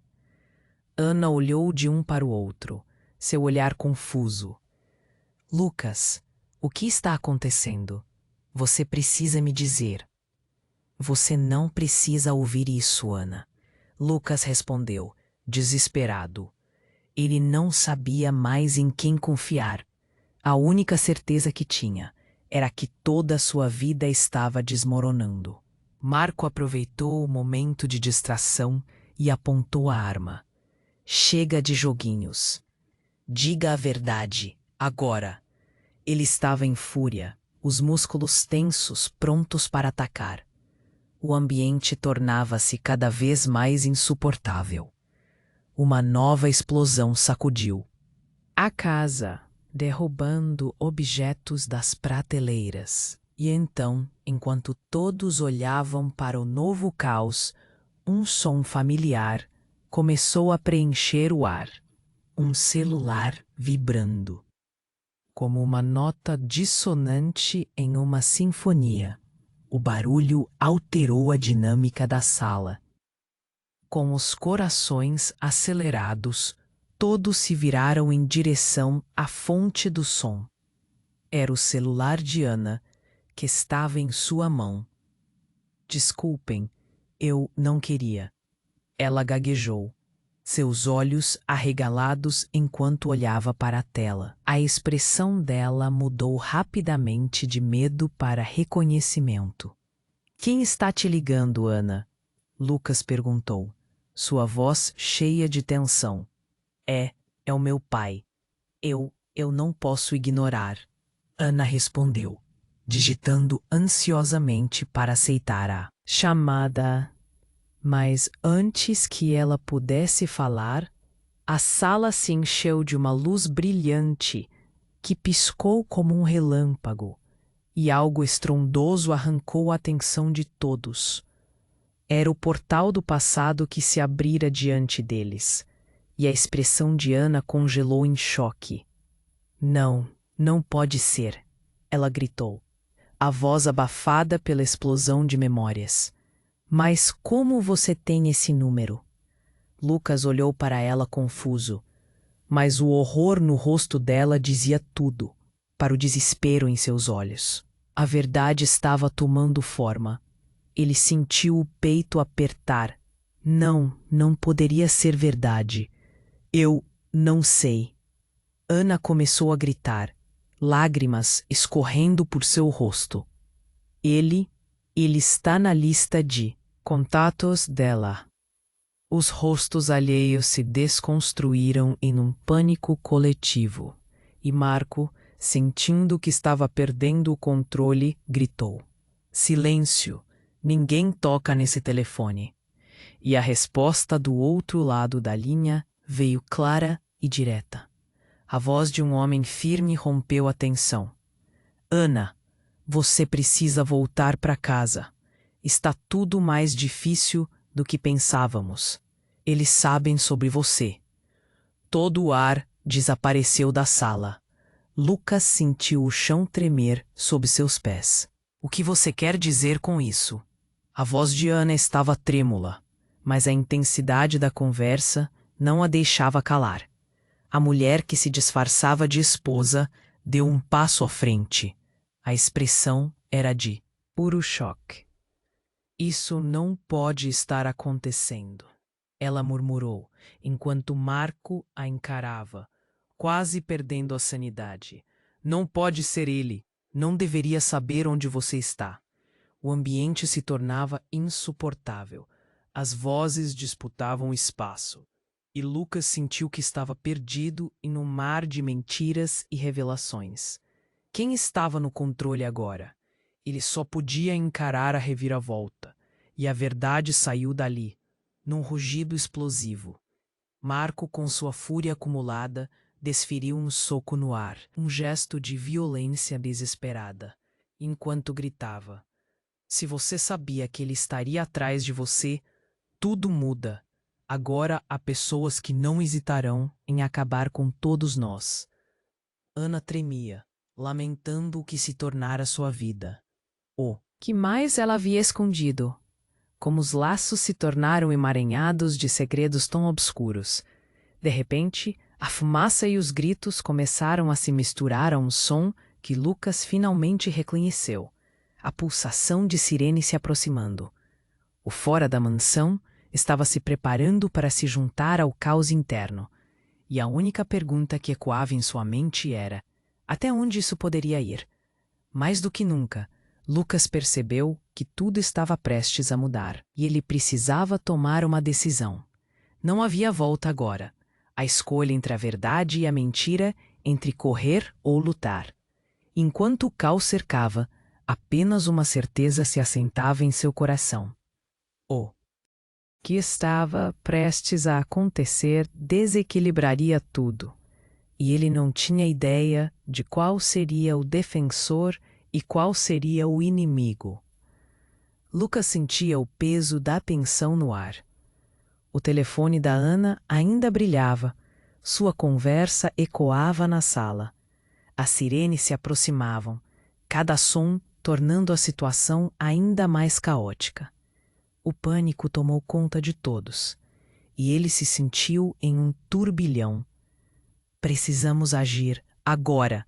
Ana olhou de um para o outro, seu olhar confuso. "Lucas, o que está acontecendo? Você precisa me dizer." "Você não precisa ouvir isso, Ana", Lucas respondeu, desesperado. Ele não sabia mais em quem confiar. A única certeza que tinha era que toda a sua vida estava desmoronando. Marco aproveitou o momento de distração e apontou a arma. "Chega de joguinhos. Diga a verdade, agora." Ele estava em fúria, os músculos tensos, prontos para atacar. O ambiente tornava-se cada vez mais insuportável. Uma nova explosão sacudiu a casa, derrubando objetos das prateleiras. E então, enquanto todos olhavam para o novo caos, um som familiar começou a preencher o ar. Um celular vibrando, como uma nota dissonante em uma sinfonia. O barulho alterou a dinâmica da sala. Com os corações acelerados, todos se viraram em direção à fonte do som. Era o celular de Ana, que estava em sua mão. "Desculpem, eu não queria." Ela gaguejou, seus olhos arregalados enquanto olhava para a tela. A expressão dela mudou rapidamente de medo para reconhecimento. "Quem está te ligando, Ana?" Lucas perguntou, sua voz cheia de tensão. É o meu pai. Eu não posso ignorar." Ana respondeu, digitando ansiosamente para aceitar a chamada. Mas antes que ela pudesse falar, a sala se encheu de uma luz brilhante que piscou como um relâmpago, e algo estrondoso arrancou a atenção de todos. Era o portal do passado que se abrira diante deles, e a expressão de Ana congelou em choque. Não pode ser", ela gritou, a voz abafada pela explosão de memórias. "Mas como você tem esse número?" Lucas olhou para ela confuso, mas o horror no rosto dela dizia tudo, para o desespero em seus olhos. A verdade estava tomando forma. Ele sentiu o peito apertar. Não poderia ser verdade. "Eu não sei." Ana começou a gritar, lágrimas escorrendo por seu rosto. Ele está na lista de contatos dela." Os rostos alheios se desconstruíram em um pânico coletivo, e Marco, sentindo que estava perdendo o controle, gritou: "Silêncio! Ninguém toca nesse telefone." E a resposta do outro lado da linha veio clara e direta. A voz de um homem firme rompeu a tensão. "Ana, você precisa voltar para casa. Está tudo mais difícil do que pensávamos. Eles sabem sobre você." Todo o ar desapareceu da sala. Lucas sentiu o chão tremer sob seus pés. "O que você quer dizer com isso?" A voz de Ana estava trêmula, mas a intensidade da conversa não a deixava calar. A mulher que se disfarçava de esposa deu um passo à frente. A expressão era de puro choque. Isso não pode estar acontecendo, ela murmurou, enquanto Marco a encarava, quase perdendo a sanidade. Não pode ser ele. Não deveria saber onde você está. O ambiente se tornava insuportável. As vozes disputavam espaço. E Lucas sentiu que estava perdido em um mar de mentiras e revelações. Quem estava no controle agora? Ele só podia encarar a reviravolta. E a verdade saiu dali, num rugido explosivo. Marco, com sua fúria acumulada, desferiu um soco no ar, um gesto de violência desesperada, enquanto gritava: se você sabia que ele estaria atrás de você, tudo muda. Agora há pessoas que não hesitarão em acabar com todos nós. Ana tremia, lamentando o que se tornara sua vida. O que mais ela havia escondido? Como os laços se tornaram emaranhados de segredos tão obscuros. De repente, a fumaça e os gritos começaram a se misturar a um som que Lucas finalmente reconheceu. A pulsação de sirene se aproximando. O fora da mansão estava se preparando para se juntar ao caos interno. E a única pergunta que ecoava em sua mente era: até onde isso poderia ir? Mais do que nunca, Lucas percebeu que tudo estava prestes a mudar, e ele precisava tomar uma decisão. Não havia volta agora. A escolha entre a verdade e a mentira, entre correr ou lutar. Enquanto o caos cercava, apenas uma certeza se assentava em seu coração. O que estava prestes a acontecer desequilibraria tudo, e ele não tinha ideia de qual seria o defensor e qual seria o inimigo. Lucas sentia o peso da tensão no ar. O telefone da Ana ainda brilhava. Sua conversa ecoava na sala. As sirenes se aproximavam, cada som tornando a situação ainda mais caótica. O pânico tomou conta de todos, e ele se sentiu em um turbilhão. Precisamos agir, agora!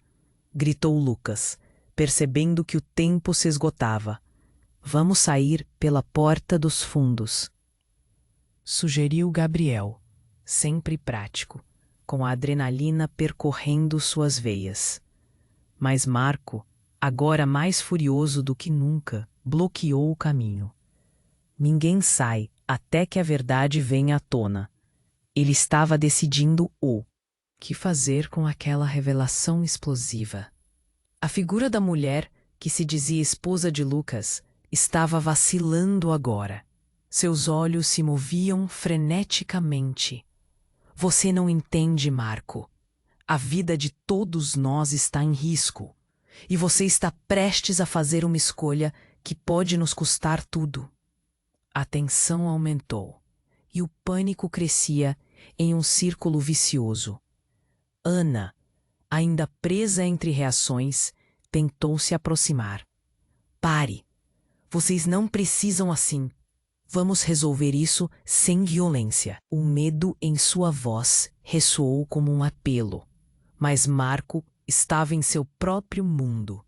Gritou Lucas, percebendo que o tempo se esgotava. Vamos sair pela porta dos fundos. Sugeriu Gabriel, sempre prático, com a adrenalina percorrendo suas veias. Mas Marco, agora mais furioso do que nunca, bloqueou o caminho. Ninguém sai até que a verdade venha à tona. Ele estava decidindo o que fazer com aquela revelação explosiva. A figura da mulher, que se dizia esposa de Lucas, estava vacilando agora. Seus olhos se moviam freneticamente. Você não entende, Marco. A vida de todos nós está em risco. E você está prestes a fazer uma escolha que pode nos custar tudo. A tensão aumentou, e o pânico crescia em um círculo vicioso. Ana, ainda presa entre reações, tentou se aproximar. Pare! Vocês não precisam assim. Vamos resolver isso sem violência. O medo em sua voz ressoou como um apelo. Mas Marco estava em seu próprio mundo,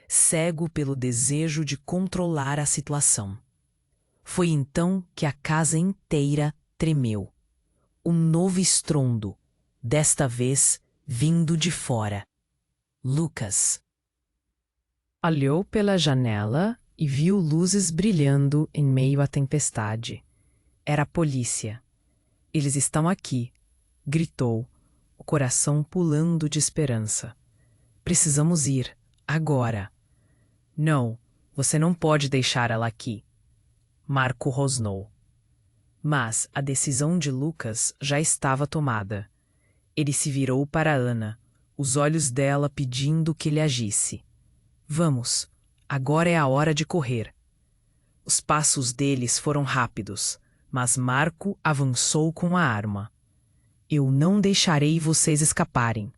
cego pelo desejo de controlar a situação. Foi então que a casa inteira tremeu. Um novo estrondo, desta vez vindo de fora. Lucas olhou pela janela e viu luzes brilhando em meio à tempestade. Era a polícia. Eles estão aqui, gritou, o coração pulando de esperança. Precisamos ir, agora. Não, você não pode deixar ela aqui. Marco rosnou. Mas a decisão de Lucas já estava tomada. Ele se virou para Ana, os olhos dela pedindo que ele agisse. Vamos, agora é a hora de correr. Os passos deles foram rápidos, mas Marco avançou com a arma. Eu não deixarei vocês escaparem.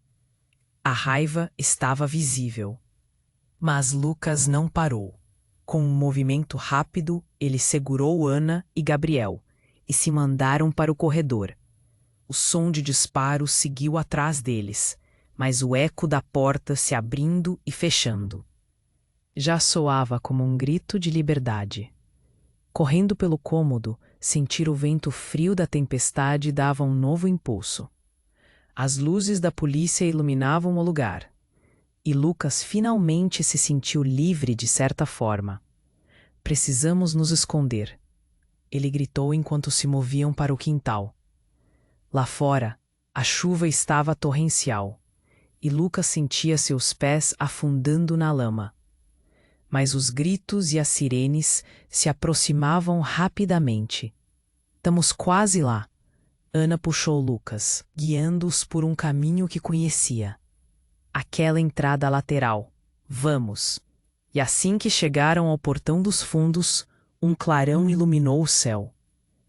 A raiva estava visível. Mas Lucas não parou. Com um movimento rápido, ele segurou Ana e Gabriel, e se mandaram para o corredor. O som de disparos seguiu atrás deles, mas o eco da porta se abrindo e fechando já soava como um grito de liberdade. Correndo pelo cômodo, sentir o vento frio da tempestade dava um novo impulso. As luzes da polícia iluminavam o lugar, e Lucas finalmente se sentiu livre de certa forma. Precisamos nos esconder, ele gritou enquanto se moviam para o quintal. Lá fora, a chuva estava torrencial, e Lucas sentia seus pés afundando na lama. Mas os gritos e as sirenes se aproximavam rapidamente. Estamos quase lá. Ana puxou Lucas, guiando-os por um caminho que conhecia. Aquela entrada lateral. Vamos! E assim que chegaram ao portão dos fundos, um clarão iluminou o céu.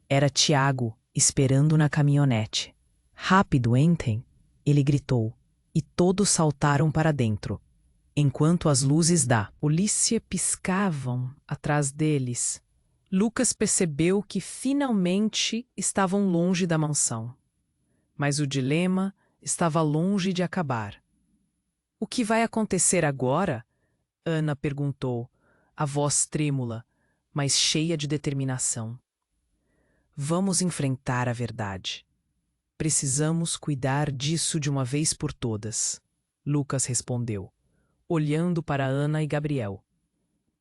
Era Tiago, esperando na caminhonete. Rápido, entrem! Ele gritou, e todos saltaram para dentro. Enquanto as luzes da polícia piscavam atrás deles, Lucas percebeu que finalmente estavam longe da mansão. Mas o dilema estava longe de acabar. O que vai acontecer agora? Ana perguntou, a voz trêmula, mas cheia de determinação. Vamos enfrentar a verdade. Precisamos cuidar disso de uma vez por todas, Lucas respondeu, olhando para Ana e Gabriel.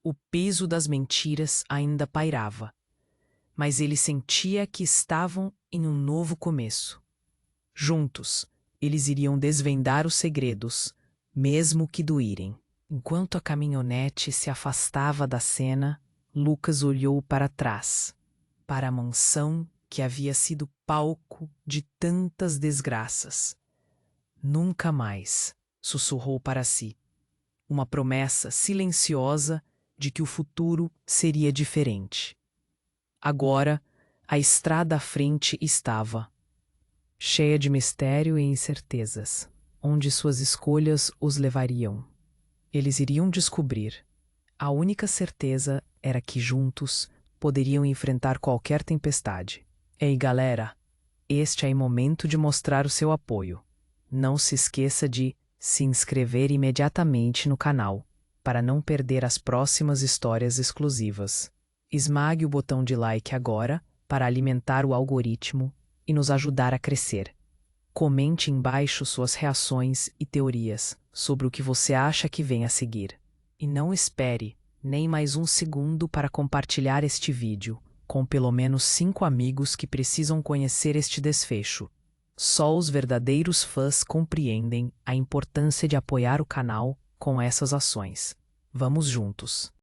O peso das mentiras ainda pairava, mas ele sentia que estavam em um novo começo. Juntos, eles iriam desvendar os segredos, mesmo que doírem. Enquanto a caminhonete se afastava da cena, Lucas olhou para trás, para a mansão que havia sido palco de tantas desgraças. Nunca mais, sussurrou para si. Uma promessa silenciosa de que o futuro seria diferente. Agora, a estrada à frente estava, cheia de mistério e incertezas, onde suas escolhas os levariam. Eles iriam descobrir. A única certeza era que juntos poderiam enfrentar qualquer tempestade. Ei, galera, este é o momento de mostrar o seu apoio. Não se esqueça de se inscrever imediatamente no canal, para não perder as próximas histórias exclusivas. Esmague o botão de like agora para alimentar o algoritmo e nos ajudar a crescer. Comente embaixo suas reações e teorias sobre o que você acha que vem a seguir. E não espere nem mais um segundo para compartilhar este vídeo com pelo menos 5 amigos que precisam conhecer este desfecho. Só os verdadeiros fãs compreendem a importância de apoiar o canal com essas ações. Vamos juntos!